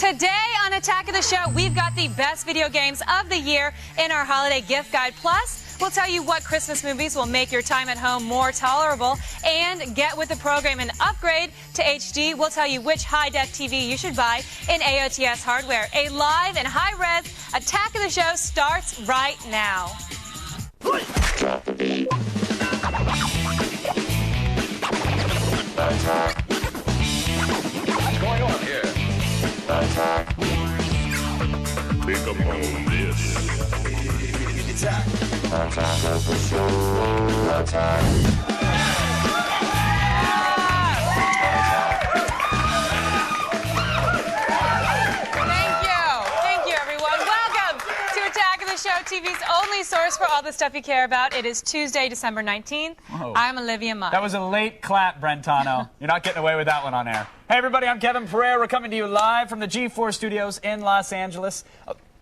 Today on Attack of the Show, we've got the best video games of the year in our holiday gift guide. Plus, we'll tell you what Christmas movies will make your time at home more tolerable. And get with the program and upgrade to HD. We'll tell you which high-def TV you should buy in AOTS hardware. A live and high-res Attack of the Show starts right now. What's going on here? Pick up on this. Attack of the Show. Thank you, everyone. Welcome to Attack of the Show, TV's only source for all the stuff you care about. It is Tuesday, December 19th. Whoa. I'm Olivia Munn. That was a late clap, Brentano. You're not getting away with that one on air. Hey, everybody, I'm Kevin Pereira. We're coming to you live from the G4 studios in Los Angeles.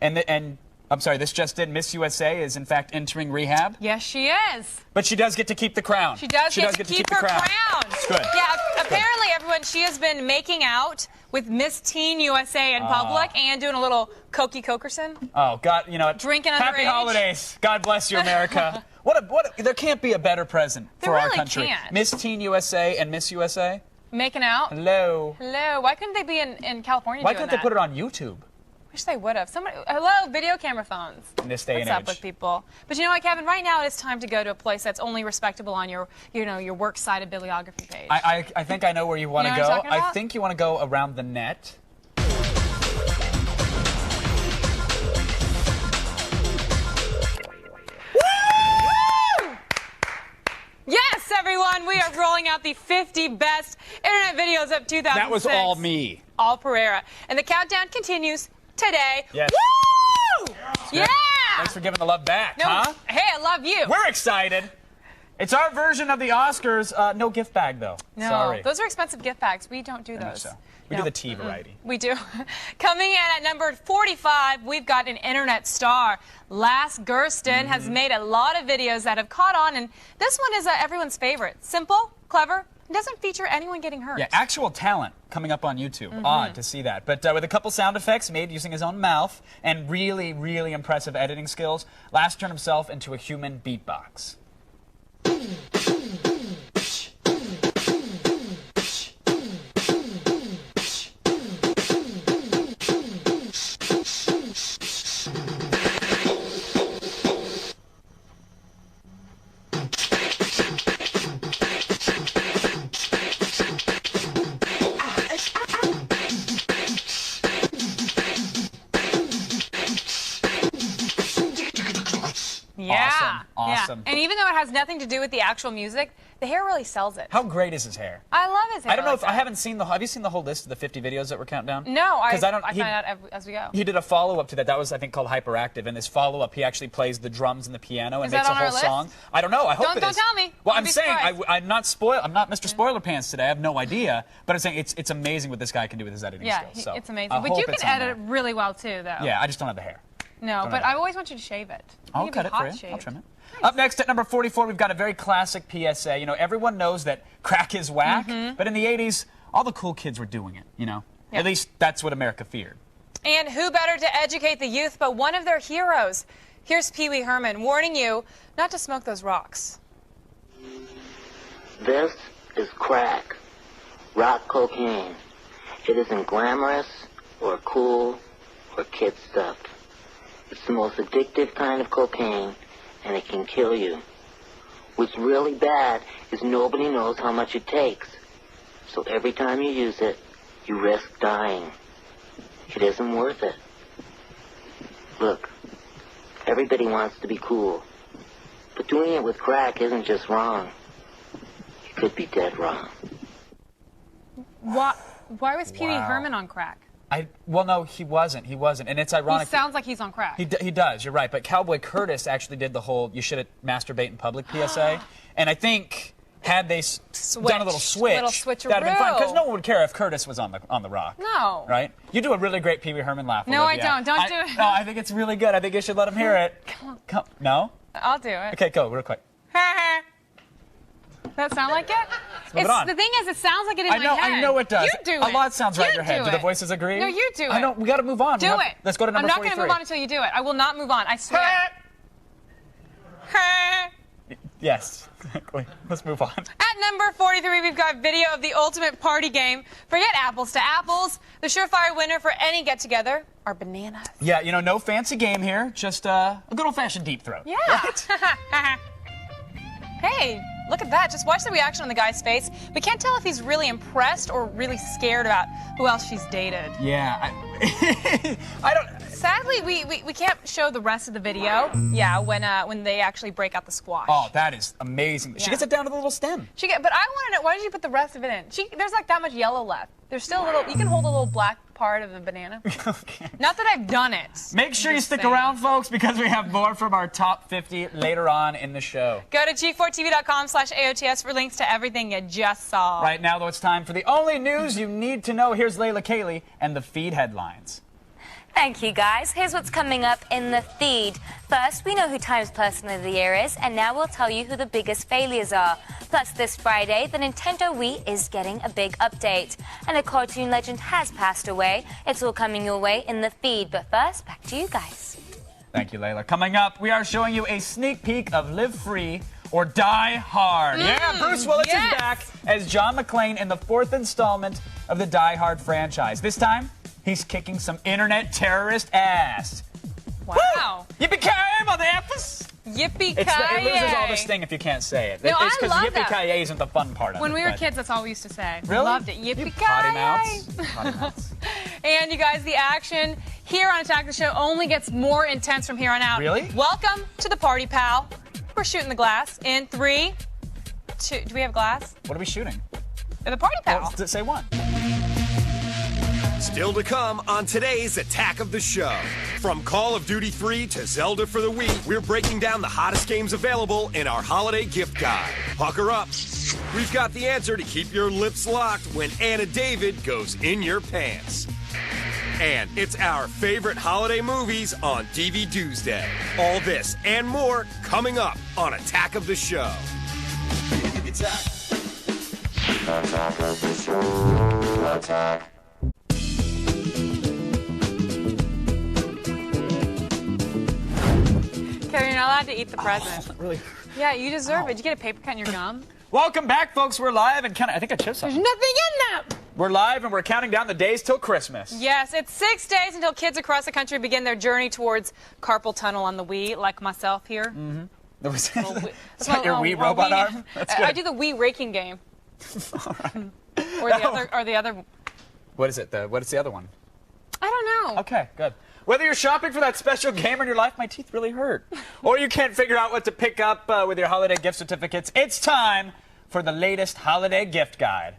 And I'm sorry, this just in. Miss USA is, in fact, entering rehab. Yes, she is. But she does get to keep the crown. She does get to keep her crown. It's good. Yeah, apparently, everyone, she has been making out with Miss Teen USA in public and doing a little Cokie Cokerson. Oh, God, you know what? Drinking Happy underage. holidays. God bless you, America. There can't be a better present for There our really country. can't. Miss Teen USA and Miss USA. Making out. Hello. Hello. Why couldn't they be in California Why doing couldn't that? they put it on YouTube? Wish they would have. Hello, video camera phones. In this day and What's up age. with people? But you know what, Kevin? Right now, it is time to go to a place that's only respectable on your works cited bibliography page. I think I know where you want to You know go. what I'm talking about? I think you want to go around the net. Yes, everyone, we are rolling out the 50 best internet videos of 2006. That was all me. All Pereira. And the countdown continues today. Yes. Woo! Yeah! Thanks for giving the love back, No, huh? Hey, I love you. We're excited. It's our version of the Oscars. No gift bag, though. No, Sorry. those are expensive gift bags. We don't do I know those. so. We No. do the tea variety. We do. Coming in at number 45, we've got an internet star. Lass Gersten has made a lot of videos that have caught on, and this one is everyone's favorite. Simple, clever, and doesn't feature anyone getting hurt. Yeah, actual talent coming up on YouTube. Odd to see that. But with a couple sound effects made using his own mouth and really, really impressive editing skills, Lass turned himself into a human beatbox. Yeah. Awesome. Yeah. And even though it has nothing to do with the actual music, the hair really sells it. How great is his hair? I love his hair. I don't know like if that. I haven't seen the. Have you seen the whole list of the 50 videos that we're counting down? No, I 'Cause I don't. find out as we go. He did a follow-up to that. That was, I think, called Hyperactive. And this follow-up, he actually plays the drums and the piano and Is makes that a on our whole list? song. I don't know. I hope it Don't is. tell me. Well, I'll I'm be saying surprised. I'm not Mr. Spoiler Pants today. I have no idea. But I'm saying it's amazing what this guy can do with his editing Yeah, skills. So it's amazing. I But hope you it's can on edit there. it really well, too, though. Yeah, I just don't have the hair. No, Don't but know. I always want you to shave it. I'll You cut can it be for hot you. shaved. I'll trim it. Up next at number 44, we've got a very classic PSA. You know, everyone knows that crack is whack, but in the 80s, all the cool kids were doing it, you know? Yeah. At least that's what America feared. And who better to educate the youth but one of their heroes? Here's Pee Wee Herman warning you not to smoke those rocks. This is crack, rock cocaine. It isn't glamorous or cool or kid stuff. It's the most addictive kind of cocaine, and it can kill you. What's really bad is nobody knows how much it takes. So every time you use it, you risk dying. It isn't worth it. Look, everybody wants to be cool, but doing it with crack isn't just wrong. It could be dead wrong. Why was Pee Wee Wow. Herman on crack? Well, no, he wasn't. He wasn't. And it's He ironic. sounds like he's on crack. He does, you're right. But Cowboy Curtis actually did the whole you shouldn't masturbate in public PSA. And I think had they done a little switch, switcheroo. that'd have been fun. Because no one would care if Curtis was on the rock. No. Right? You do a really great Pee Wee Herman laugh. No, Olivia. I don't. Don't do it. No, I think it's really good. I think you should let him hear it. Come. No? I'll do it. Okay, go, real quick. That sound like it? move it on. The thing is, it sounds like it in my head. I know it does. You do A it. lot sounds right in You your head. do Do the it. voices agree? No, you do it. I know. We got to move on. Do it. Let's go to number 43. I'm not going to move on until you do it. I will not move on. I swear. Yes. Let's move on. At number 43, we've got video of the ultimate party game. Forget apples to apples. The surefire winner for any get-together are bananas. Yeah, you know, no fancy game here. Just a good old-fashioned deep throat. Yeah. Hey, look at that. Just watch the reaction on the guy's face. We can't tell if he's really impressed or really scared about who else she's dated. Yeah. I don't... Sadly, we can't show the rest of the video. Yeah, when they actually break out the squash. Oh, that is amazing. She Yeah. gets it down to the little stem. But I want to know, why did you put the rest of it in? There's like that much yellow left. There's still a little, you can hold a little black part of the banana. Okay. Not that I've done it. Make sure I'm you just stick saying. around, folks, because we have more from our top 50 later on in the show. Go to g4tv.com/AOTS for links to everything you just saw. Right now, though, it's time for the only news you need to know. Here's Layla Cayley and the feed headlines. Thank you, guys. Here's what's coming up in the feed. First, we know who Time's Person of the Year is, and now we'll tell you who the biggest failures are. Plus, this Friday, the Nintendo Wii is getting a big update. And a cartoon legend has passed away. It's all coming your way in the feed. But first, back to you guys. Thank you, Layla. Coming up, we are showing you a sneak peek of Live Free or Die Hard. Yeah, Bruce Willis yes. is back as John McClane in the 4th installment of the Die Hard franchise. This time, he's kicking some internet terrorist ass. Wow. Yippee-ki-yay, motherfuckers! Yippee-ki-yay. It loses all the sting if you can't say it. No, It's I because love that. yippee-ki-yay isn't the fun part of When it. we were but- kids, that's all we used to say. Really? Loved it. You Yippee-ki-yay. potty mouths. Potty mouths. And you guys, the action here on Attack the Show only gets more intense from here on out. Really? Welcome to the Party Pal. We're shooting the glass in 3, 2. Do we have glass? What are we shooting? The Party Pal. Well, say one. Still to come on today's Attack of the Show. From Call of Duty 3 to Zelda for the Wii, we're breaking down the hottest games available in our holiday gift guide. Pucker up. We've got the answer to keep your lips locked when Anna David goes in your pants. And it's our favorite holiday movies on TV Tuesday. All this and more coming up on Attack of the Show. Attack of the show. Attack. Kevin, you're not allowed to eat the present. Really? Yeah, you deserve it. Did you get a paper cut in your gum? Welcome back, folks. We're live and I think I chipped something. Nothing in them. We're live and we're counting down the days till Christmas. Yes, it's 6 days until kids across the country begin their journey towards carpal tunnel on the Wii, like myself here. Is That's that your Wii robot arm? That's I good. do the Wii raking game. Or the other. What is it? What is the other one? I don't know. Okay, good. Whether you're shopping for that special game in your life, my teeth really hurt, or you can't figure out what to pick up with your holiday gift certificates, it's time for the latest holiday gift guide.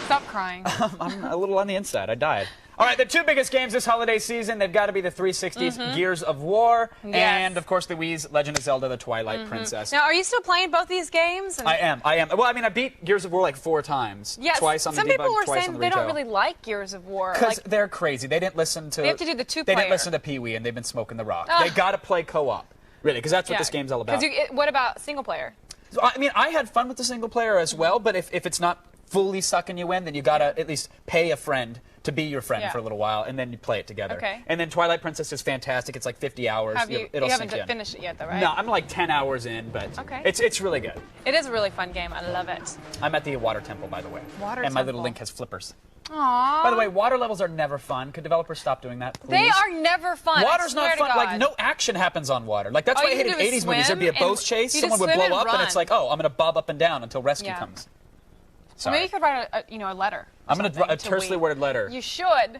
Stop crying. I'm a little on the inside. I died. All right, the two biggest games this holiday season, they've got to be the 360's Gears of War and, of course, the Wii's Legend of Zelda, the Twilight Princess. Now, are you still playing both these games? And I am. Well, I mean, I beat Gears of War like 4 times. yes, Twice on some the people debug, were twice on saying the they don't retail. really like Gears of War. Because Like, they're crazy. They didn't listen to... They have to do the They two-player. didn't listen to Pee-wee, and they've been smoking the rock. Ugh. They got to play co-op. Really, because that's what this game's all about. What about single player? So, I mean, I had fun with the single player as well, but if it's not fully sucking you in, then you got to at least pay a friend to be your friend Yeah. for a little while, and then you play it together. Okay. And then Twilight Princess is fantastic. It's like 50 hours. You It'll haven't sink in. finished it yet, though, right? No, I'm like 10 hours in, but Okay. it's really good. It is a really fun game. I love it. I'm at the Water Temple, by the way. Water and my little Temple. Link has flippers. Aww. By the way, water levels are never fun. Could developers stop doing that, please? They are never fun. Water's I swear not fun. To God. Like, no action happens on water. Like, that's All why I you can hated do is 80s movies. There'd be a swim boat and- chase, you someone just would swim blow and up, and it's run. like, oh, I'm going to bob up and down until rescue Yeah. comes. Well, Sorry. maybe you could write a letter. I'm going to something a tersely Wii. worded letter. You should.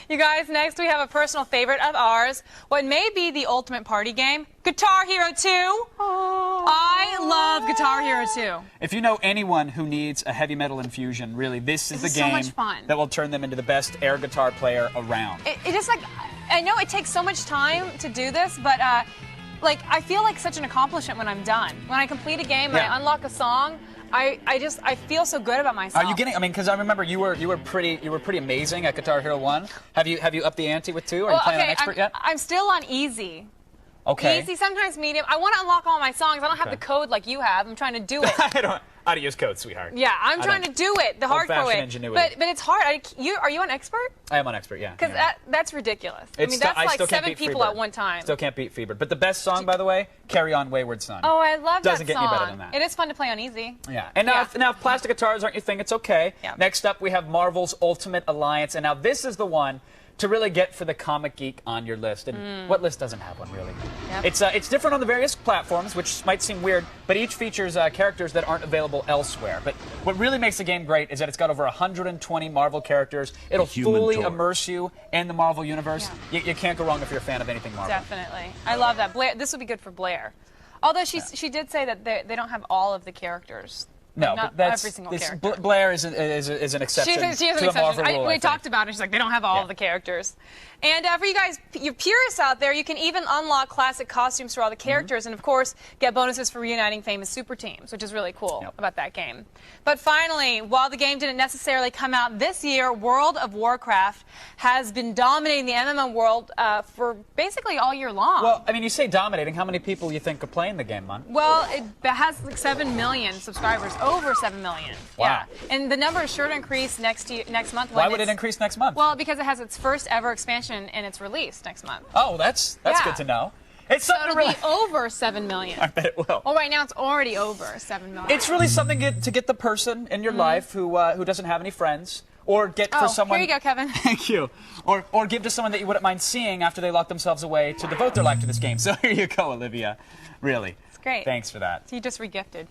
You guys, next we have a personal favorite of ours. What may be the ultimate party game, Guitar Hero 2. I love Guitar Hero 2. If you know anyone who needs a heavy metal infusion, really, this is the is so game much fun. that will turn them into the best air guitar player around. It just like, I know it takes so much time to do this, but like I feel like such an accomplishment when I'm done. When I complete a game and Yeah. I unlock a song, I feel so good about myself. Are you getting? I mean, because I remember you were pretty amazing at Guitar Hero 1. Have you upped the ante with 2? Are you playing on expert yet? I'm still on easy. Okay. Easy, sometimes medium. I want to unlock all my songs. I don't have the code like you have. I'm trying to do it. I don't how to use code, sweetheart. Yeah, I'm trying to do it, the hardcore Old-fashioned way. ingenuity. But it's hard. Are you an expert? I am on expert, yeah. Because that's ridiculous. I It's mean, still- that's I like still can't 7 beat people Freebird. at one time. Still can't beat Freebird. But the best song, by the way, Carry On Wayward Son. Oh, I love Doesn't that get song. any better than that. It is fun to play on easy. Yeah. And now if plastic guitars aren't your thing, it's okay. Yeah. Next up, we have Marvel's Ultimate Alliance. And now this is the one to really get for the comic geek on your list. And what list doesn't have one, really? Yep. It's different on the various platforms, which might seem weird, but each features characters that aren't available elsewhere. But what really makes the game great is that it's got over 120 Marvel characters. It'll Human fully Torch. immerse you in the Marvel universe. You can't go wrong if you're a fan of anything Marvel. Definitely. I love that. Blair, this would be good for Blair. Although she did say that they don't have all of the characters. No, Like, but not that's every single this- character. Blair is an exception She has to an the exception. Marvel rule. I We think. talked about it. She's like, they don't have all Yeah. of the characters. And for you guys, you purists out there, you can even unlock classic costumes for all the characters, and of course, get bonuses for reuniting famous super teams, which is really cool about that game. But finally, while the game didn't necessarily come out this year, World of Warcraft has been dominating the MMO world for basically all year long. Well, I mean, you say dominating. How many people you think are playing the game, man? Well, it has like 7 million subscribers, over 7 million. Wow. Yeah. And the number is sure to increase next month. Why would it increase next month? Well, because it has its first ever expansion and it's released next month. Oh, that's Yeah. good to know. It's So something it'll to really. be over 7 million. I bet it will. Well, right now it's already over 7 million. It's really something to get the person in your life who doesn't have any friends, or get for someone. Here you go, Kevin. Thank you. Or give to someone that you wouldn't mind seeing after they lock themselves away to devote their life to this game. So here you go, Olivia. Really. It's great. Thanks for that. You just regifted.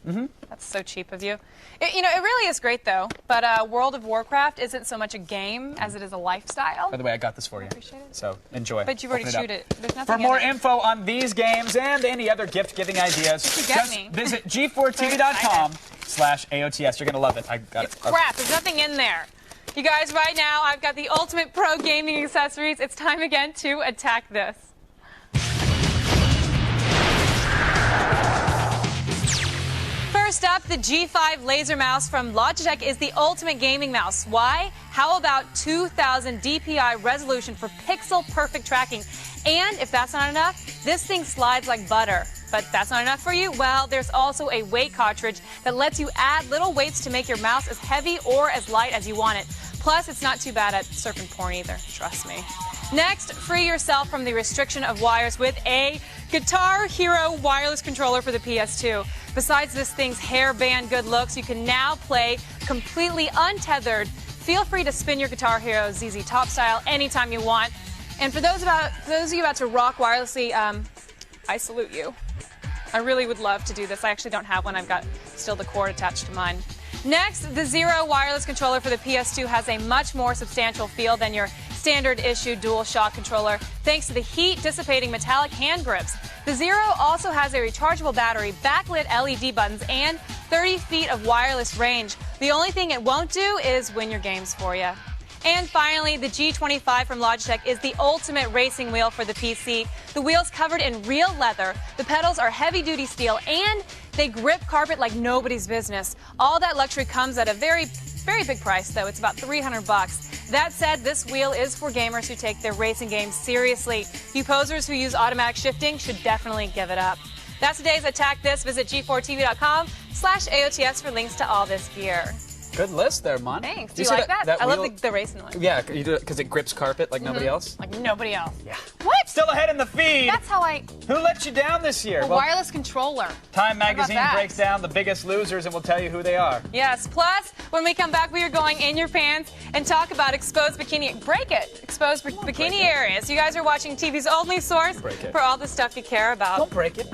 That's so cheap of you. It really is great, though. But World of Warcraft isn't so much a game as it is a lifestyle. By the way, I got this for you. Appreciate it. So enjoy. But you've already Open chewed up. it. There's nothing For in more it. info on these games and any other gift-giving ideas, You get just me. visit g4tv.com/AOTS. You're going to love it. I got It's it. crap. There's nothing in there. You guys, right now, I've got the ultimate pro gaming accessories. It's time again to attack this. First up, the G5 laser mouse from Logitech is the ultimate gaming mouse. Why? How about 2000 DPI resolution for pixel perfect tracking? And if that's not enough, this thing slides like butter. But that's not enough for you? Well, there's also a weight cartridge that lets you add little weights to make your mouse as heavy or as light as you want it. Plus, it's not too bad at surfing porn either, trust me. Next, free yourself from the restriction of wires with a Guitar Hero wireless controller for the PS2. Besides this thing's hairband good looks, you can now play completely untethered. Feel free to spin your Guitar Hero ZZ Top style anytime you want. And for those of you about to rock wirelessly, I salute you. I really would love to do this. I actually don't have one. I've got still the cord attached to mine. Next, the Zero wireless controller for the PS2 has a much more substantial feel than your standard issue DualShock controller, thanks to the heat-dissipating metallic hand grips. The Zero also has a rechargeable battery, backlit LED buttons, and 30 feet of wireless range. The only thing it won't do is win your games for you. And finally, the G25 from Logitech is the ultimate racing wheel for the PC. The wheel's covered in real leather, the pedals are heavy-duty steel, and they grip carpet like nobody's business. All that luxury comes at a very, very big price, though. It's about $300. That said, this wheel is for gamers who take their racing games seriously. You posers who use automatic shifting should definitely give it up. That's today's Attack This. Visit g4tv.com/AOTS for links to all this gear. Good list there, Mon. Thanks. Do Do you see like that? I wheel? love the racing one. Yeah, you do it because it grips carpet like nobody else. Like nobody else. Yeah. What? Still ahead in the feed. That's how I... Who let you down this year? A Well, wireless controller. Time Magazine that? breaks down the biggest losers and will tell you who they are. Yes. Plus, when we come back, we are going in your pants and talk about exposed bikini. Break it. Exposed bikini areas. You guys are watching TV's only source Break it. for all the stuff you care about. Don't break it.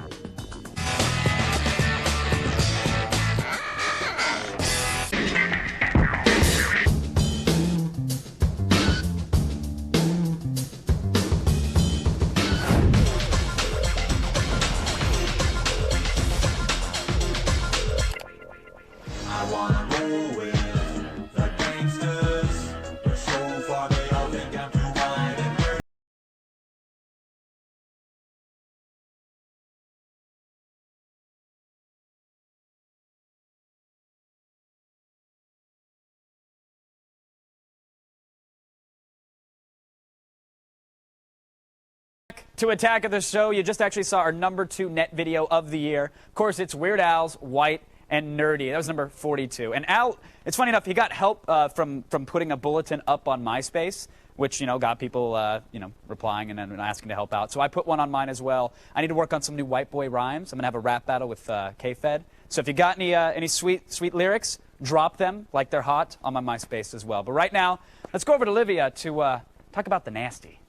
To Attack of the Show, you just actually saw our #2 net video of the year. Of course, it's Weird Al's White and Nerdy. That was number 42. And Al, it's funny enough, he got help from putting a bulletin up on MySpace, which, got people, replying and then asking to help out. So I put one on mine as well. I need to work on some new white boy rhymes. I'm going to have a rap battle with K-Fed. So if you got any sweet lyrics, drop them like they're hot on my MySpace as well. But right now, let's go over to Olivia to talk about the nasty.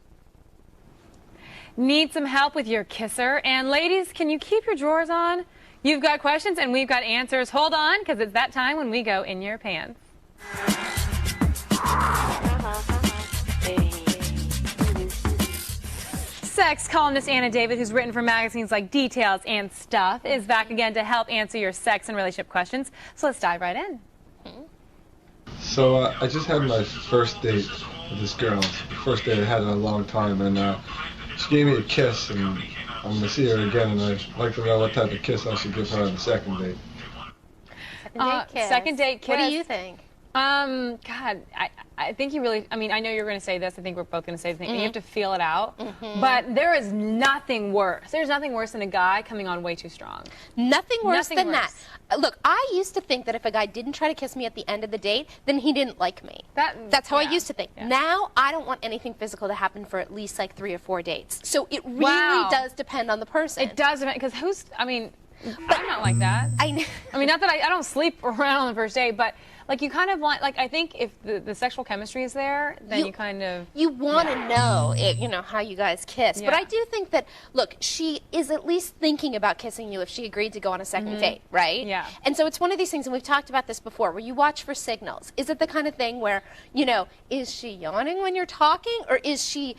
Need some help with your kisser? And ladies, can you keep your drawers on? You've got questions and we've got answers. Hold on, because it's that time when we go in your pants. Sex columnist Anna David, who's written for magazines like Details and Stuff, is back again to help answer your sex and relationship questions. So let's dive right in. So I just had my first date with this girl. It's the first date I had in a long time, and she gave me a kiss, and I'm going to see her again, and I'd like to know what type of kiss I should give her on the second date. Second date kiss. What do you think? God, I think you really, I know you're going to say this. I think we're both going to say the thing. You have to feel it out. But there is nothing worse. There's nothing worse than a guy coming on way too strong. Nothing worse than that. Look, I used to think that if a guy didn't try to kiss me at the end of the date, then he didn't like me. That's how I used to think. Yeah. Now, I don't want anything physical to happen for at least like 3 or 4 dates. So it really does depend on the person. It does depend, because I'm not like that. Not that I don't sleep around on the first date, but you kind of want, I think if the sexual chemistry is there, then you kind of... You want to know, how you guys kiss. Yeah. But I do think that, look, she is at least thinking about kissing you if she agreed to go on a second date, right? Yeah. And so it's one of these things, and we've talked about this before, where you watch for signals. Is it the kind of thing where, is she yawning when you're talking, or is she,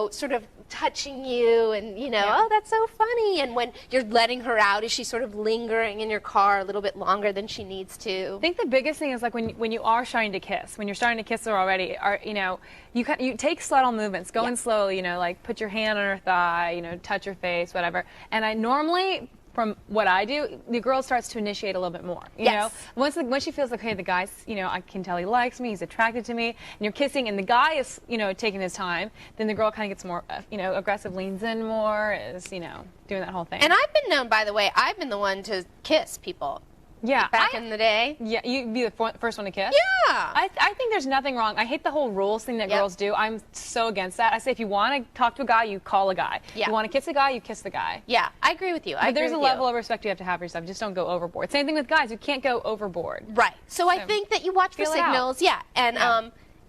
sort of touching you and, oh, that's so funny. And when you're letting her out, is she sort of lingering in your car a little bit longer than she needs to? I think the biggest thing is when you are starting to kiss, when you're starting to kiss her already, you take subtle movements, go in slowly, put your hand on her thigh, touch her face, whatever. And I normally, from what I do, the girl starts to initiate a little bit more. You know, once she feels like, hey, the guy's, I can tell he likes me, he's attracted to me, and you're kissing, and the guy is, taking his time, then the girl kind of gets more, aggressive, leans in more, is, doing that whole thing. And I've been known, by the way, I've been the one to kiss people. Yeah. Back in the day. Yeah, you'd be the first one to kiss? Yeah. I think there's nothing wrong. I hate the whole rules thing that girls do. I'm so against that. I say if you want to talk to a guy, you call a guy. Yeah. If you want to kiss a guy, you kiss the guy. Yeah, I agree with you. But there's a level of respect you have to have for yourself. Just don't go overboard. Same thing with guys. You can't go overboard. Right. So I think that you watch for signals. Yeah.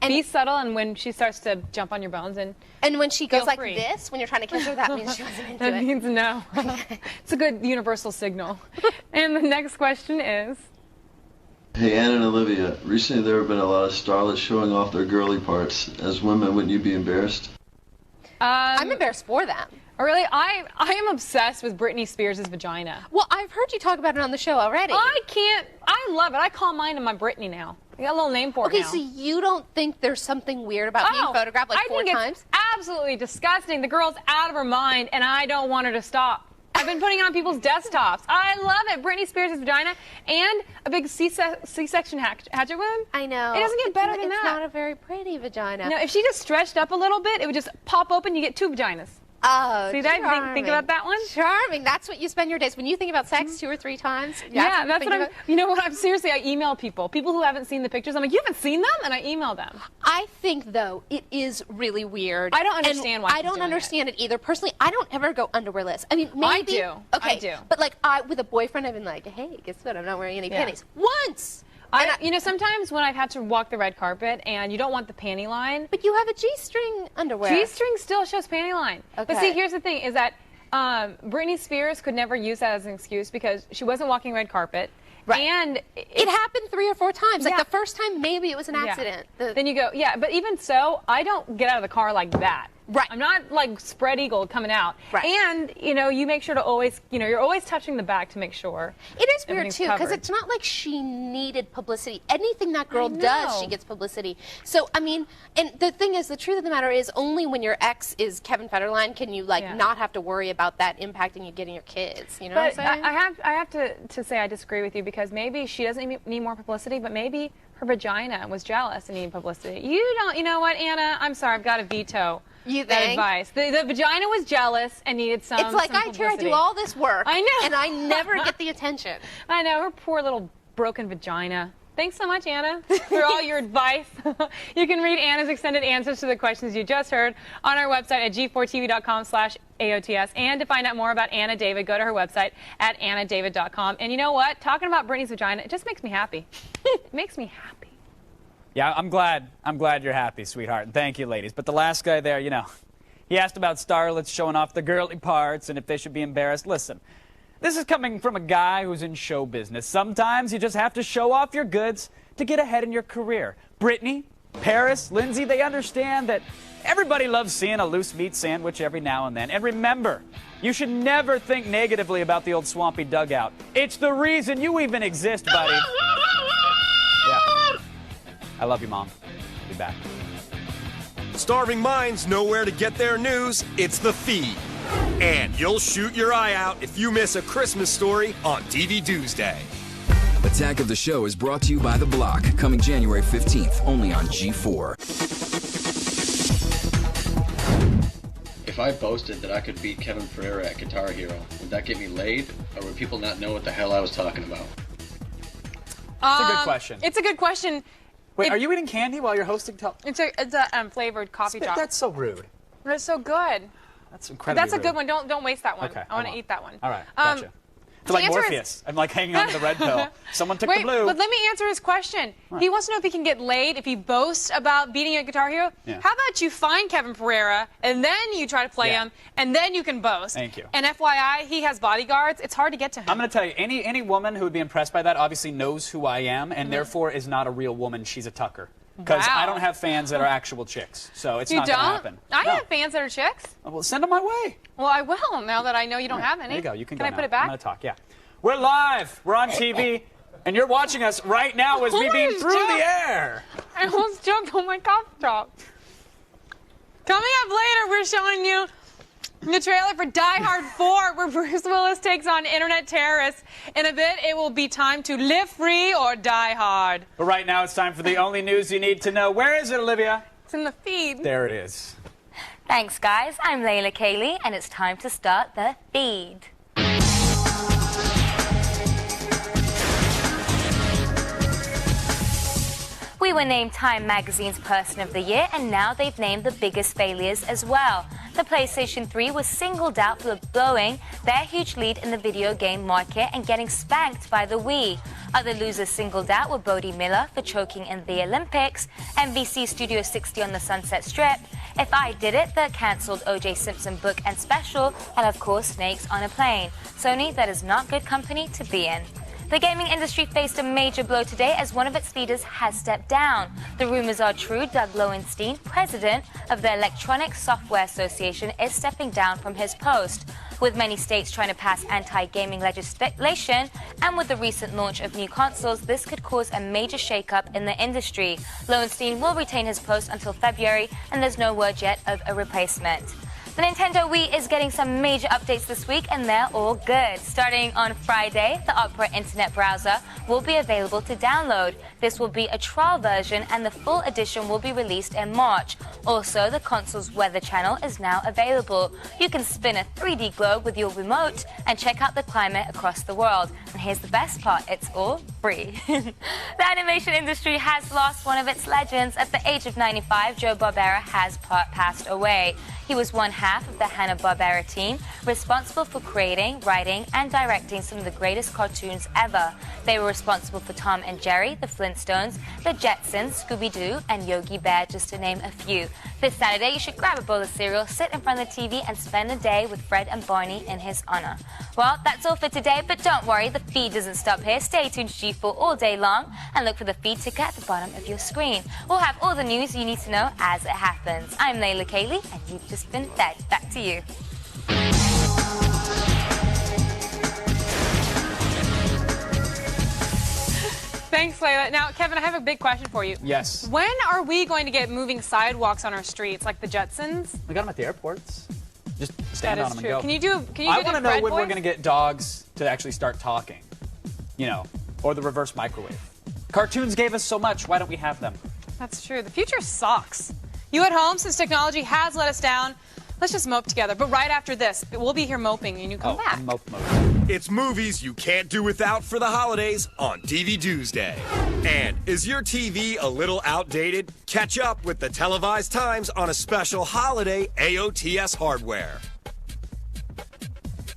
And be subtle, and when she starts to jump on your bones and when she goes like free. this, when you're trying to kiss her, that means she wasn't into that it. means no. It's a good universal signal. And the next question is... Hey, Ann and Olivia, recently there have been a lot of starlets showing off their girly parts. As women, wouldn't you be embarrassed? I'm embarrassed for them. Really? I am obsessed with Britney Spears' vagina. Well, I've heard you talk about it on the show already. I love it. I call mine my Britney now. I got a little name for it now. Okay, so you don't think there's something weird about being photographed like 4 times? I think it's absolutely disgusting. The girl's out of her mind, and I don't want her to stop. I've been putting it on people's desktops. I love it. Britney Spears' vagina and a big C-section hatchet wound. I know. It doesn't get better than that. It's not a very pretty vagina. No, if she just stretched up a little bit, it would just pop open. You get 2 vaginas. Oh, see that? Think about that one? Charming. That's what you spend your days. When you think about sex 2 or 3 times. Yeah, that's what I'm... You know what? I email people who haven't seen the pictures. I'm like, you haven't seen them? And I email them. I think, though, it is really weird. I don't understand why I don't understand it either. Personally, I don't ever go underwearless. I mean, maybe... I do. Okay. I do. But, with a boyfriend, I've been like, hey, guess what? I'm not wearing any panties. Once! Sometimes when I've had to walk the red carpet and you don't want the panty line. But you have a G-string underwear. G-string still shows panty line. Okay. But see, here's the thing, is that Britney Spears could never use that as an excuse because she wasn't walking red carpet. Right. And it happened 3 or 4 times. Like the first time, maybe it was an accident. Then you go, but even so, I don't get out of the car like that. Right. I'm not like spread eagle coming out. Right. And, you make sure to always, you're always touching the back to make sure. It is weird, too, because it's not like she needed publicity. Anything that girl does, she gets publicity. So, I mean, and the thing is, the truth of the matter is, only when your ex is Kevin Federline can you, not have to worry about that impacting you getting your kids. You know what I'm saying? I have to say I disagree with you because maybe she doesn't need more publicity, but maybe her vagina was jealous and needed publicity. You know what, Anna? I'm sorry, I've got a veto You that think? advice. The vagina was jealous and needed some. It's like some I try to do publicity. all this work. I know. And I never get the attention. I know, her poor little broken vagina. Thanks so much, Anna, for all your advice. You can read Anna's extended answers to the questions you just heard on our website at g4tv.com/AOTS. And to find out more about Anna David, go to her website at annadavid.com. And you know what? Talking about Brittany's vagina, it just makes me happy. It makes me happy. Yeah, I'm glad you're happy, sweetheart. And thank you, ladies. But the last guy there, you know, he asked about starlets showing off the girly parts and if they should be embarrassed. Listen. This is coming from a guy who's in show business. Sometimes you just have to show off your goods to get ahead in your career. Brittany, Paris, Lindsay, they understand that everybody loves seeing a loose meat sandwich every now and then. And remember, you should never think negatively about the old swampy dugout. It's the reason you even exist, buddy. Yeah. I love you, Mom. I'll be back. Starving minds know where to get their news. It's The Feed. And you'll shoot your eye out if you miss A Christmas Story on TV Tuesday. Attack of the Show is brought to you by The Block, coming January 15th, only on G4. If I boasted that I could beat Kevin Pereira at Guitar Hero, would that get me laid, or would people not know what the hell I was talking about? It's a good question. It's a good question. Wait, are you eating candy while you're hosting? It's a flavored coffee drop. That's so rude. It's so good. That's incredibly That's a rude. good one. Don't waste that one. Okay, I want I to won't. eat that one. All right, gotcha. It's like Morpheus. I'm like hanging on to the red pill. Someone took the blue. But let me answer his question. Right. He wants to know if he can get laid if he boasts about beating you at Guitar Hero. Yeah. How about you find Kevin Pereira and then you try to play him and then you can boast. Thank you. And FYI, he has bodyguards. It's hard to get to him. I'm going to tell you, any woman who would be impressed by that obviously knows who I am and therefore is not a real woman. She's a Tucker. Because I don't have fans that are actual chicks, so it's not going to happen. I No. have fans that are chicks. Well, send them my way. Well, I will now that I know you don't have any. There you go. You can go I now. put it back? I'm going to talk, yeah. We're live. We're on TV. And you're watching us right now as we beam through the air. I almost choked on my cough drop. Coming up later, we're showing you the trailer for Die Hard 4, where Bruce Willis takes on internet terrorists. In a bit, it will be time to live free or die hard. But right now, it's time for the only news you need to know. Where is it, Olivia? It's in the feed. There it is. Thanks, guys. I'm Layla Kaylee, and it's time to start the feed. We were named Time Magazine's Person of the Year, and now they've named the biggest failures as well. The PlayStation 3 was singled out for blowing their huge lead in the video game market and getting spanked by the Wii. Other losers singled out were Bodie Miller for choking in the Olympics, MVC Studio 60 on the Sunset Strip, If I Did It, the cancelled O.J. Simpson book and special, and of course Snakes on a Plane. Sony, that is not good company to be in. The gaming industry faced a major blow today as one of its leaders has stepped down. The rumors are true. Doug Lowenstein, president of the Electronic Software Association, is stepping down from his post. With many states trying to pass anti-gaming legislation, and with the recent launch of new consoles, this could cause a major shakeup in the industry. Lowenstein will retain his post until February, and there's no word yet of a replacement. The Nintendo Wii is getting some major updates this week, and they're all good. Starting on Friday, the Opera Internet Browser will be available to download. This will be a trial version, and the full edition will be released in March. Also, the console's weather channel is now available. You can spin a 3D globe with your remote and check out the climate across the world. And here's the best part, it's all free. The animation industry has lost one of its legends. At the age of 95, Joe Barbera has passed away. He was one half of the Hanna-Barbera team, responsible for creating, writing, and directing some of the greatest cartoons ever. They were responsible for Tom and Jerry, the Flintstones, the Jetsons, Scooby-Doo, and Yogi Bear, just to name a few. This Saturday, you should grab a bowl of cereal, sit in front of the TV, and spend the day with Fred and Barney in his honor. Well, that's all for today, but don't worry, the feed doesn't stop here. Stay tuned to G4 all day long, and look for the feed ticker at the bottom of your screen. We'll have all the news you need to know as it happens. I'm Layla Kaylee, and you've just been fed. Back to you. Thanks, Layla. Now, Kevin, I have a big question for you. Yes. When are we going to get moving sidewalks on our streets, like the Jetsons? We got them at the airports. Just stand on them and go. Can you do I want want to know when we're going to get dogs to actually start talking. You know, or the reverse microwave. Cartoons gave us so much. Why don't we have them? That's true. The future sucks. You at home, since technology has let us down, let's just mope together. But right after this, we'll be here moping and you come back. Mope. It's movies you can't do without for the holidays on TV Tuesday. And is your TV a little outdated? Catch up with the televised times on a special holiday AOTS hardware.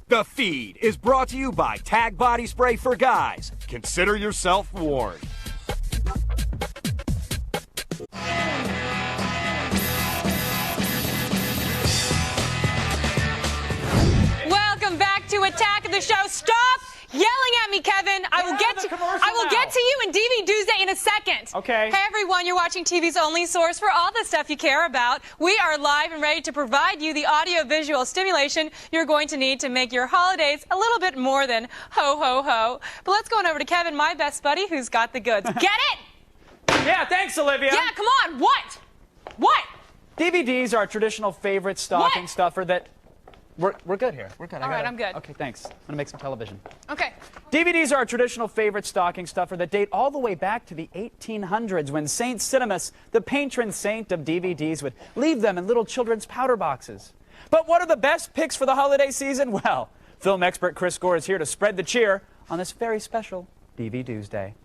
The Feed is brought to you by Tag Body Spray for Guys. Consider yourself warned. Welcome back to Attack of the Show. Stop yelling at me, Kevin. I will get to you in TV Tuesday in a second. Okay. Hey, everyone. You're watching TV's only source for all the stuff you care about. We are live and ready to provide you the audio-visual stimulation you're going to need to make your holidays a little bit more than ho, ho, ho. But let's go on over to Kevin, my best buddy, who's got the goods. Get it? Yeah, thanks, Olivia. Yeah, come on. What? What? DVDs are a traditional favorite stocking stuffer that... We're good here. We're good. All right, I'm good. Okay, thanks. I'm going to make some television. Okay. DVDs are a traditional favorite stocking stuffer that date all the way back to the 1800s when Saint Cinemas, the patron saint of DVDs, would leave them in little children's powder boxes. But what are the best picks for the holiday season? Well, film expert Chris Gore is here to spread the cheer on this very special DVD Tuesday.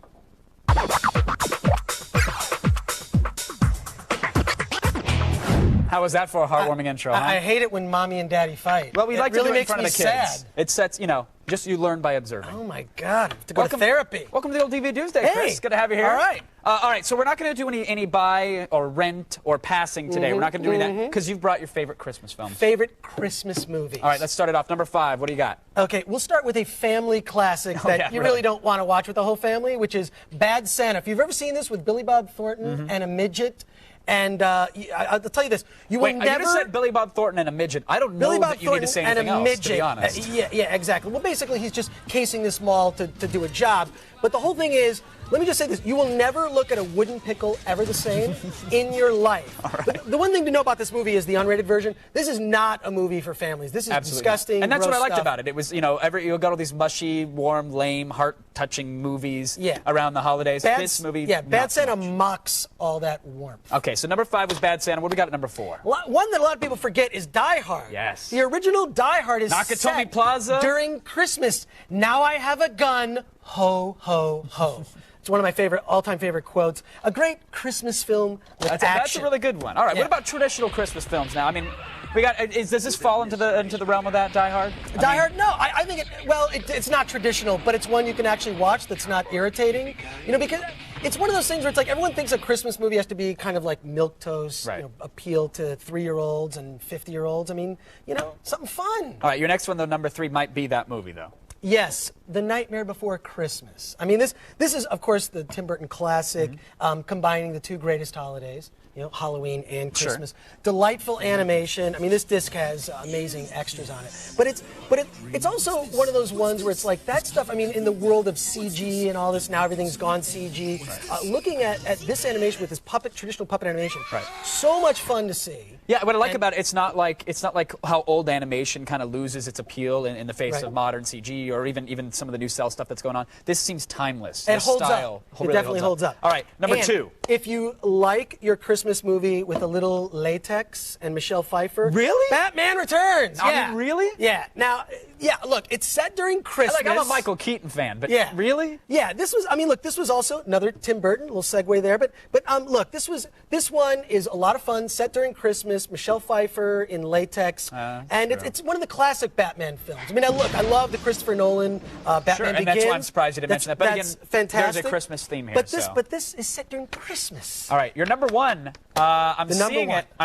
How was that for a heartwarming intro, huh? I hate it when mommy and daddy fight. Well, we like to really do it in front of the kids. Sad. It sets, you know, just you learn by observing. Oh my God, I have to go to therapy. Welcome to the old DVD Tuesday, Chris. Good to have you here. All right. All right, so we're not going to do any buy or rent or passing today. We're not going to do any of that because you've brought your favorite Christmas films. Favorite Christmas movies. All right, let's start it off. Number 5, what do you got? Okay, we'll start with a family classic that you really don't want to watch with the whole family, which is Bad Santa. If you've ever seen this with Billy Bob Thornton and a midget, and I'll tell you this, you will never... you just said Billy Bob Thornton and a midget. I don't know that you need to say anything else, to be honest. Yeah, exactly. Well, basically, he's just casing this mall to do a job. But the whole thing is, let me just say this, you will never look at a wooden pickle ever the same in your life. But the one thing to know about this movie is the unrated version. This is not a movie for families. This is disgusting, and that's what I liked stuff. about it. It was, you know, you'll go to these mushy, warm, lame, heart-touching movies around the holidays. This movie, Bad Santa mocks all that warmth. Okay, so number 5 was Bad Santa. What do we got at number 4? One that a lot of people forget is Die Hard. Yes. The original Die Hard is Nakatomi Plaza during Christmas. Now I have a gun. Ho, ho, ho. It's one of my all-time favorite quotes. A great Christmas film with action. That's a really good one. All right, what about traditional Christmas films now? I mean, we got. Does this fall into the realm of that, Die Hard? Die Hard? No, I think it's not traditional, but it's one you can actually watch that's not irritating. You know, because it's one of those things where it's like everyone thinks a Christmas movie has to be kind of like milquetoast, you know, appeal to 3-year-olds and 50-year-olds. I mean, you know, something fun. All right, your next one, though, number 3, might be that movie, though. Yes, The Nightmare Before Christmas. I mean, this is, of course, the Tim Burton classic, combining the two greatest holidays, you know, Halloween and Christmas. Sure. Delightful animation. I mean, this disc has amazing extras on it. But it's also one of those ones where it's like that stuff. I mean, in the world of CG and all this, now everything's gone CG. Looking at this animation with this traditional puppet animation, so much fun to see. Yeah, what I like about it, it's not like how old animation kind of loses its appeal in the face of modern CG or even some of the new cell stuff that's going on. This seems timeless. It holds up. It definitely holds up. All right, number 2. If you like your Christmas movie with a little latex and Michelle Pfeiffer, really, Batman Returns. I mean, really? Yeah. Now, look, it's set during Christmas. I'm a Michael Keaton fan, but really? Yeah, this was also another Tim Burton, little segue there, but look, this one is a lot of fun, set during Christmas, Michelle Pfeiffer in latex, and it's one of the classic Batman films. I mean, I love the Christopher Nolan Batman Begins. And that's why I'm surprised you didn't mention that. But that's again, fantastic. There's a Christmas theme here. But this is set during Christmas. All right, your number 1. I'm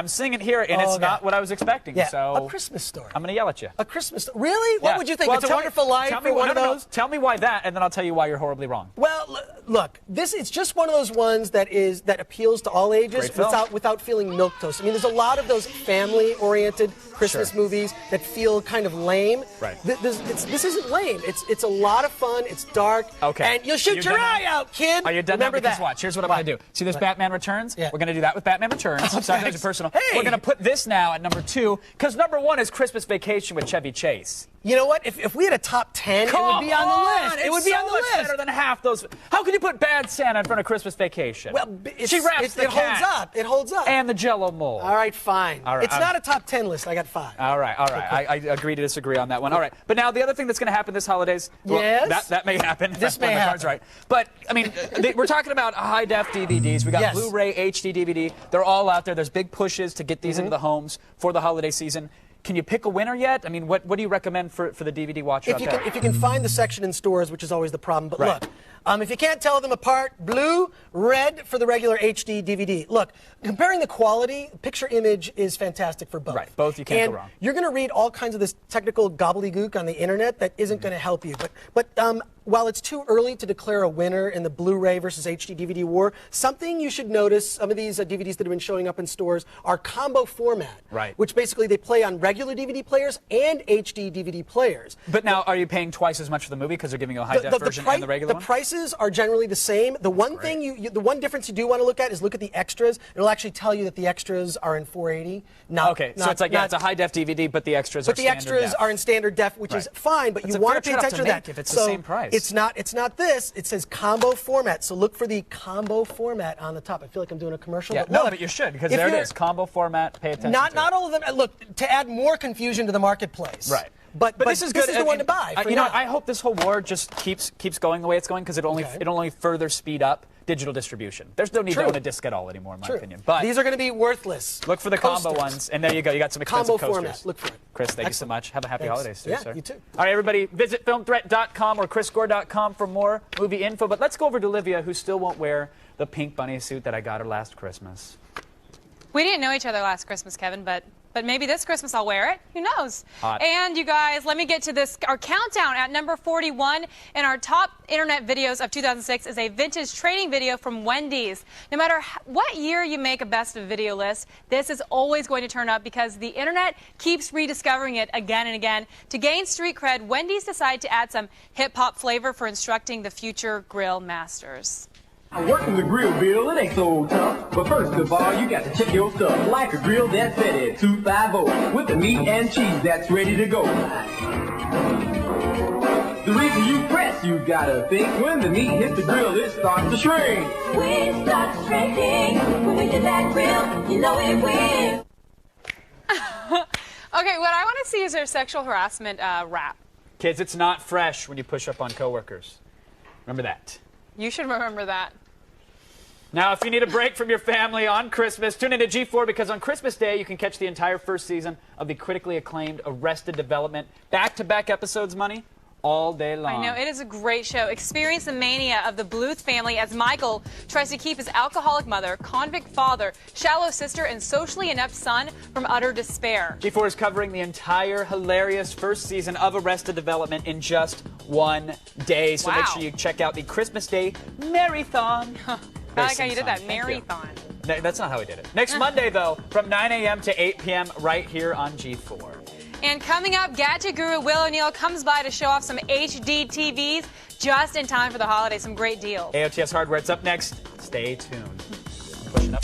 seeing it here, and it's not what I was expecting. Yeah, so A Christmas Story. I'm going to yell at you. A Christmas Story. Really? What would you think? It's a Wonderful Life or one of those? Tell me why that, and then I'll tell you why you're horribly wrong. Well, look, it's just one of those ones that appeals to all ages without feeling milquetoast. I mean, there's a lot of those family-oriented Christmas movies that feel kind of lame. Right. This isn't lame. It's a lot of fun. It's dark. Okay. And you'll shoot your eye out, kid. Are you done? Remember because that. Watch. Here's what I'm going to do. See this Batman Returns? Yeah. We're going to do that with Batman Returns. I'm sorry, that's personal. Hey. We're going to put this now at number 2 because number 1 is Christmas Vacation with Chevy Chase. You know what? If we had a top 10, it would be on the list. It would be on the list. Better than half those. How could you you put Bad Santa in front of Christmas Vacation? Well, she wraps the it holds cat up. It holds up. and the Jello mold. All right, fine. All right, It's not a top 10 list. I got 5. All right. I agree to disagree on that one. All right. But now the other thing that's going to happen this holidays, well, Yes? that may happen. This if I may play my happen. cards right. But, I mean, we're talking about high-def DVDs. We got Yes. Blu-ray, HD DVD. They're all out there. There's big pushes to get these Mm-hmm. into the homes for the holiday season. Can you pick a winner yet? I mean, what do you recommend for the DVD watcher out there? If you can find the section in stores, which is always the problem. But Right. look, if you can't tell them apart, blue, red for the regular HD DVD. Look, comparing the quality, picture image is fantastic for both. Right, both you can't and go wrong. You're going to read all kinds of this technical gobbledygook on the internet that isn't going to help you. But while it's too early to declare a winner in the Blu-ray versus HD DVD war, something you should notice, some of these DVDs that have been showing up in stores are combo format. Right. Which basically they play on regular DVD players and HD DVD players. But now, are you paying twice as much for the movie because they're giving you a high-def version and the regular one? The prices are generally the same. The one thing the one difference you do want to look at is look at the extras. It'll actually tell you that the extras are in 480. Okay, so it's like, it's a high-def DVD, but the extras are But the standard extras def. are in standard def, which is fine, but That's you a want fair to pay trade-off attention to to make that. if it's the So same price. It's not this. It says combo format. So look for the combo format on the top. I feel like I'm doing a commercial. Yeah, but no, look, but you should, because if there it you're- is. Combo format, pay attention Not to not it. all of them. Look, to add more confusion to the marketplace. Right. But this is good. This is the one to buy. For you know, now. I hope this whole war just keeps going the way it's going because it'll only further speed up digital distribution. There's no need to True. own a disc at all anymore, in my True. opinion. But These are going to be worthless. look for the combo coasters. ones, and there you go. You got some expensive Combo coasters. format. Look for it. Chris, thank you so much. Have a happy Thanks. holidays too, Yeah, sir. you too. All right, everybody, visit filmthreat.com or chrisgore.com for more movie info. But let's go over to Olivia, who still won't wear the pink bunny suit that I got her last Christmas. We didn't know each other last Christmas, Kevin, but maybe this Christmas I'll wear it. Who knows? Hot. And you guys, let me get to this. Our countdown at number 41 in our top internet videos of 2006 is a vintage trading video from Wendy's. No matter what year you make a best of video list, this is always going to turn up because the internet keeps rediscovering it again and again. To gain street cred, Wendy's decided to add some hip-hop flavor for instructing the future grill masters. Working the grill, Bill, it ain't so tough. But first of all, you got to check your stuff. Like a grill that's fed at 250 with the meat and cheese that's ready to go. The reason you press, you gotta think. When the meat hits the grill, it starts to shrink. When it starts shrinking, when we get that grill, you know it will. Okay, what I want to see is their sexual harassment rap. Kids, it's not fresh when you push up on coworkers. Remember that. You should remember that. Now, if you need a break from your family on Christmas, tune into G4 because on Christmas Day, you can catch the entire first season of the critically acclaimed Arrested Development back-to-back episodes, Money, all day long. I know, it is a great show. Experience the mania of the Bluth family as Michael tries to keep his alcoholic mother, convict father, shallow sister, and socially inept son from utter despair. G4 is covering the entire hilarious first season of Arrested Development in just one day. So make Wow. sure you check out the Christmas Day Marathon. I like how you did that, marathon. That's not how we did it. Next Monday, though, from 9 a.m. to 8 p.m. right here on G4. And coming up, gadget guru Will O'Neill comes by to show off some HD TVs just in time for the holidays. Some great deals. AOTS Hardware, it's up next. Stay tuned. Pushing up.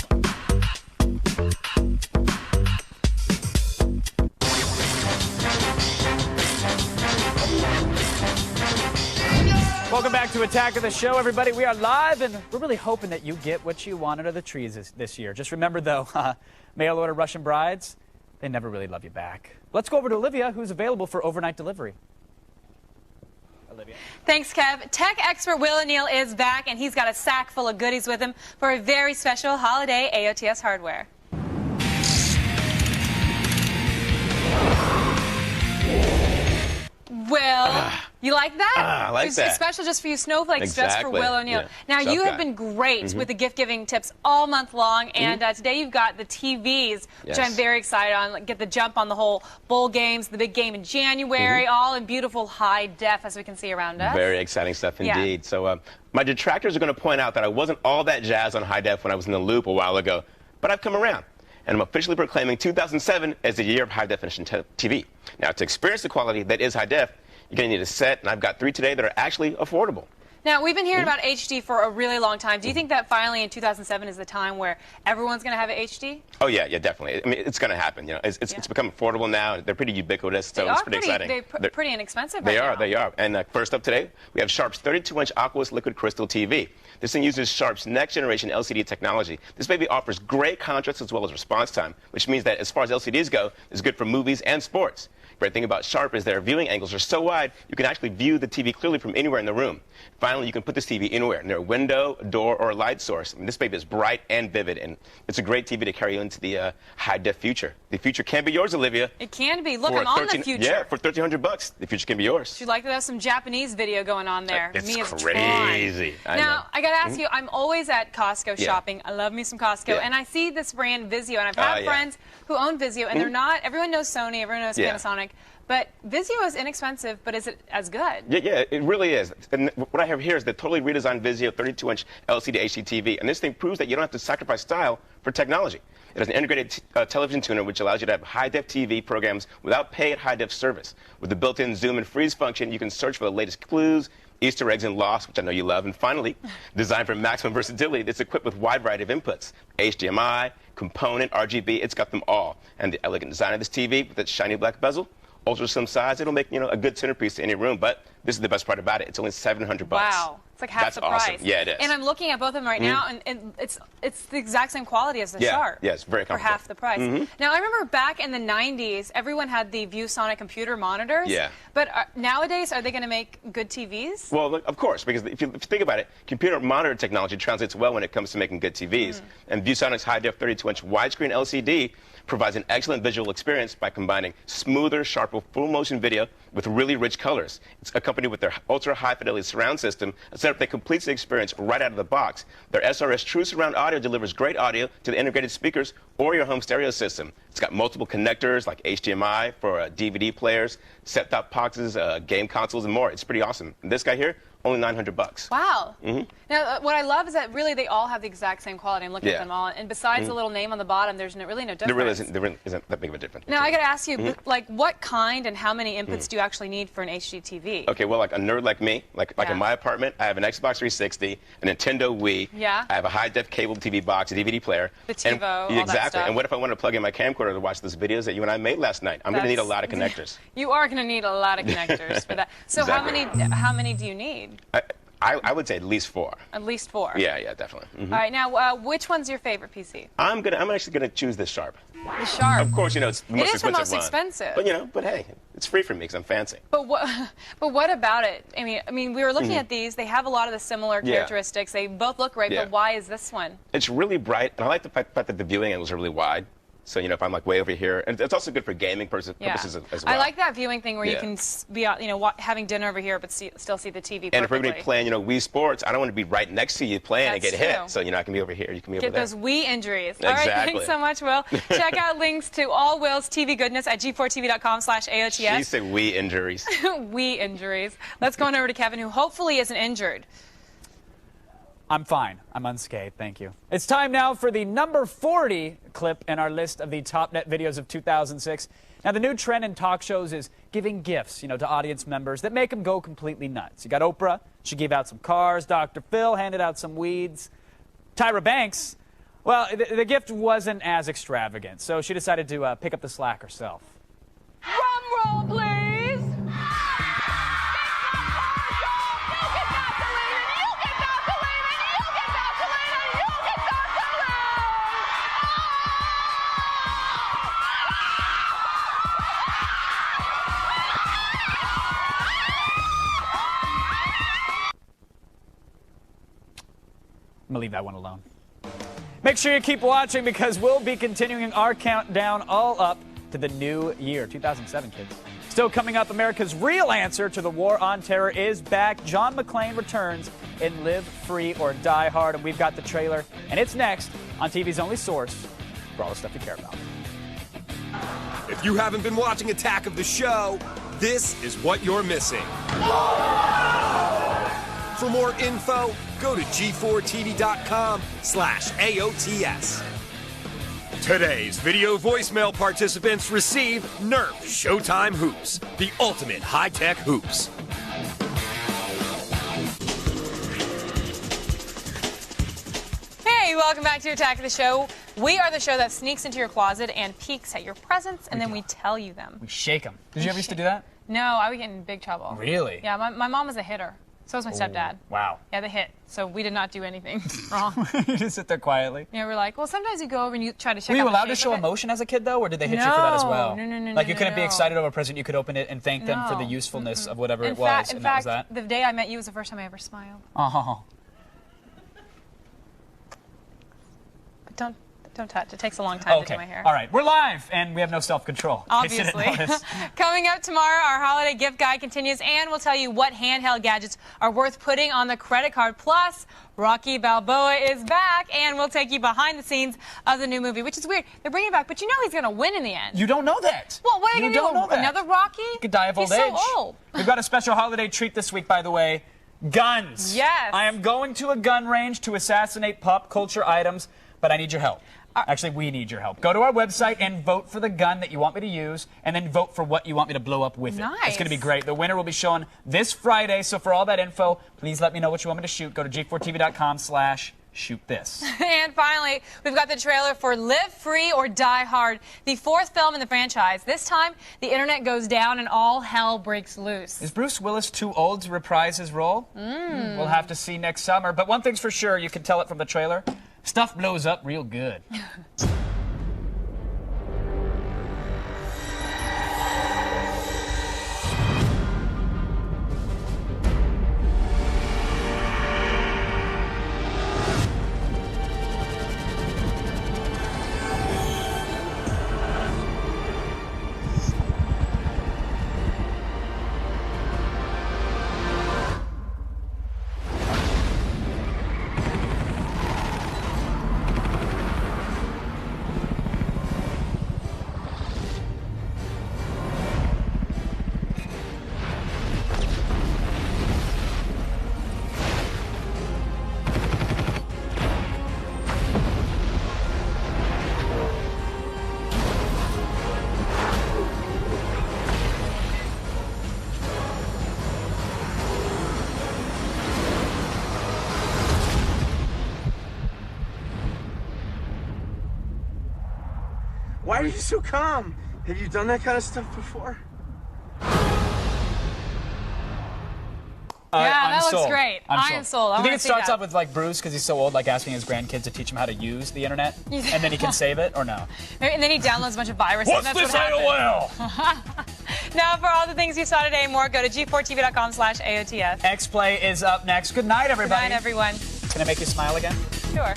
Welcome back to Attack of the Show, everybody. We are live, and we're really hoping that you get what you want under the trees this year. Just remember, though, mail order Russian brides, they never really love you back. Let's go over to Olivia, who's available for overnight delivery. Olivia. Thanks, Kev. Tech expert Will O'Neill is back, and he's got a sack full of goodies with him for a very special holiday AOTS Hardware. Will, you like that? I like It's that. special just for you snowflakes, just for Exactly. Will O'Neill. Yeah. Now, Tough you have guy. been great Mhm. with the gift-giving tips all month long, and today you've got the TVs, which Yes. I'm very excited on. Like, get the jump on the whole bowl games, the big game in January, all in beautiful high def, as we can see around us. Very exciting stuff Yeah. indeed. So my detractors are going to point out that I wasn't all that jazzed on high def when I was in the loop a while ago, but I've come around. And I'm officially proclaiming 2007 as the year of high definition TV. Now, to experience the quality that is high def, you're going to need a set, and I've got 3 today that are actually affordable. Now, we've been hearing about HD for a really long time. Do you think that finally in 2007 is the time where everyone's going to have HD? Oh, yeah, definitely. I mean, it's going to happen. You know, it's become affordable now. They're pretty ubiquitous, so it's pretty exciting. They're pretty inexpensive They right are, now. they are. And first up today, we have Sharp's 32-inch Aquos Liquid Crystal TV. This thing uses Sharp's next-generation LCD technology. This baby offers great contrast as well as response time, which means that as far as LCDs go, it's good for movies and sports. Great thing about Sharp is their viewing angles are so wide, you can actually view the TV clearly from anywhere in the room. Finally, you can put this TV anywhere, near a window, a door, or a light source. I mean, this baby is bright and vivid, and it's a great TV to carry you into the high-def future. The future can be yours, Olivia. It can be. Look, I'm on the future. Yeah, for $1,300, the future can be yours. You'd like to have some Japanese video going on there. It's me as crazy. Now, I got to ask you, I'm always at Costco Yeah. shopping. I love me some Costco. Yeah. And I see this brand Vizio, and I've had yeah. friends who own Vizio, and they're not, everyone knows Sony, everyone knows Yeah. Panasonic. But Vizio is inexpensive, but is it as good? Yeah, it really is. And what I have here is the totally redesigned Vizio 32-inch LCD HD TV, and this thing proves that you don't have to sacrifice style for technology. It has an integrated television tuner, which allows you to have high-def TV programs without paid high-def service. With the built-in zoom and freeze function, you can search for the latest clues, Easter eggs, and Lost, which I know you love. And finally, designed for maximum versatility, it's equipped with a wide variety of inputs. HDMI, component, RGB, it's got them all. And the elegant design of this TV with its shiny black bezel, ultra slim size, it'll make, a good centerpiece to any room. But this is the best part about it. It's only $700. Wow. It's like half That's the awesome. price. Yeah, it is. And I'm looking at both of them right now, and it's the exact same quality as the Sharp. Yeah, it's very For comfortable. half the price. Now, I remember back in the 90s, everyone had the ViewSonic computer monitors. Yeah. But nowadays, are they going to make good TVs? Well, look, of course, because if you think about it, computer monitor technology translates well when it comes to making good TVs. And ViewSonic's high-def 32-inch widescreen LCD provides an excellent visual experience by combining smoother, sharper full-motion video with really rich colors. It's accompanied with their ultra-high-fidelity surround system, a setup that completes the experience right out of the box. Their SRS True Surround Audio delivers great audio to the integrated speakers or your home stereo system. It's got multiple connectors like HDMI for DVD players, set-top boxes, game consoles, and more. It's pretty awesome. And this guy here, only $900. Wow. Now, what I love is that really they all have the exact same quality. I'm looking at them all. And besides the little name on the bottom, there's really no difference. There really isn't that big of a difference. Now, I got to ask you, like, what kind and how many inputs do you actually need for an HD TV? Okay, well, like a nerd like me, like in my apartment, I have an Xbox 360, a Nintendo Wii. Yeah. I have a high-def cable TV box, a DVD player. The TiVo, all that exactly. stuff. And what if I wanted to plug in my camcorder to watch those videos that you and I made last night? I'm going to need a lot of connectors. You are going to need a lot of connectors for that. So Exactly. how many do you need? I would say at least 4. At least 4. Yeah, definitely. All right, now, which one's your favorite PC? I'm actually gonna choose the Sharp. The Sharp. Of course, it's the most It is the expensive most one. expensive. But hey, it's free for me because I'm fancy. But what about it? I mean, we were looking at these. They have a lot of the similar characteristics. They both look great. But why is this one? It's really bright, and I like the fact that the viewing angles are really wide. So, if I'm like way over here, and it's also good for gaming purposes as well. I like that viewing thing where you can be out, having dinner over here, but still see the TV perfectly. And if everybody playing, Wii Sports, I don't want to be right next to you playing and get hit. So, I can be over here, you can be over there. Get those Wii injuries. Exactly. All right, thanks so much, Will. Check out links to all Will's TV goodness at g4tv.com/AOTS. She said Wii injuries. Wii injuries. Let's go on over to Kevin, who hopefully isn't injured. I'm fine. I'm unscathed. Thank you. It's time now for the number 40 clip in our list of the top net videos of 2006. Now, the new trend in talk shows is giving gifts, to audience members that make them go completely nuts. You got Oprah. She gave out some cars. Dr. Phil handed out some weeds. Tyra Banks, well, the gift wasn't as extravagant, so she decided to pick up the slack herself. Drum roll, please. I'm going to leave that one alone. Make sure you keep watching because we'll be continuing our countdown all up to the new year, 2007, kids. Still coming up, America's real answer to the war on terror is back. John McClane returns in Live Free or Die Hard, and we've got the trailer, and it's next on TV's only source for all the stuff you care about. If you haven't been watching Attack of the Show, this is what you're missing. For more info, go to g4tv.com/AOTS. Today's video voicemail participants receive Nerf Showtime Hoops, the ultimate high-tech hoops. everybody. Welcome back to Attack of the Show. We are the show that sneaks into your closet and peeks at your presents, and then we tell you them. We shake them. Did you ever used to do that? No, I would get in big trouble. Really? Yeah, my mom was a hitter. So was my stepdad. Wow. Yeah, they hit. So we did not do anything wrong. You just sit there quietly. Yeah, we're like, well, sometimes you go over and you try to check Were you out the allowed to shape show of it. emotion as a kid, though, or did they hit you for that as well? No. Like, you couldn't be no. excited over a present, you could open it and thank them for the No. usefulness of whatever it In was, fact, and that was that? the day I met you was the first time I ever smiled. Oh. But don't touch. It takes a long time to do my hair. All right. We're live, and we have no self-control. In case you didn't Obviously. notice. Coming up tomorrow, our holiday gift guide continues, and we'll tell you what handheld gadgets are worth putting on the credit card. Plus, Rocky Balboa is back, and we'll take you behind the scenes of the new movie, which is weird. They're bringing it back, but you know he's going to win in the end. You don't know that. Well, what are you going to do? Another Rocky? You could die of old He's age. so old. We've got a special holiday treat this week, by the way. Guns. Yes. I am going to a gun range to assassinate pop culture items, but I need your help. Actually, we need your help. Go to our website and vote for the gun that you want me to use, and then vote for what you want me to blow up with it. Nice. It's going to be great. The winner will be shown this Friday, so for all that info, please let me know what you want me to shoot. Go to g4tv.com/shoot this. And finally, we've got the trailer for Live Free or Die Hard, the fourth film in the franchise. This time, the internet goes down and all hell breaks loose. Is Bruce Willis too old to reprise his role? We'll have to see next summer. But one thing's for sure, you can tell it from the trailer. Stuff blows up real good. Why are you so calm? Have you done that kind of stuff before? Yeah, I'm that looks sold. great. I am sold. I Do you think wanna it see starts that. off with like Bruce because he's so old, like asking his grandkids to teach him how to use the internet, and then he can save it, or no? And then he downloads a bunch of viruses. What's and that's this what happens. Now, for all the things you saw today and more, go to g4tv.com/AOTF. X-Play is up next. Good night, everybody. Good night, everyone. Can I make you smile again? Sure.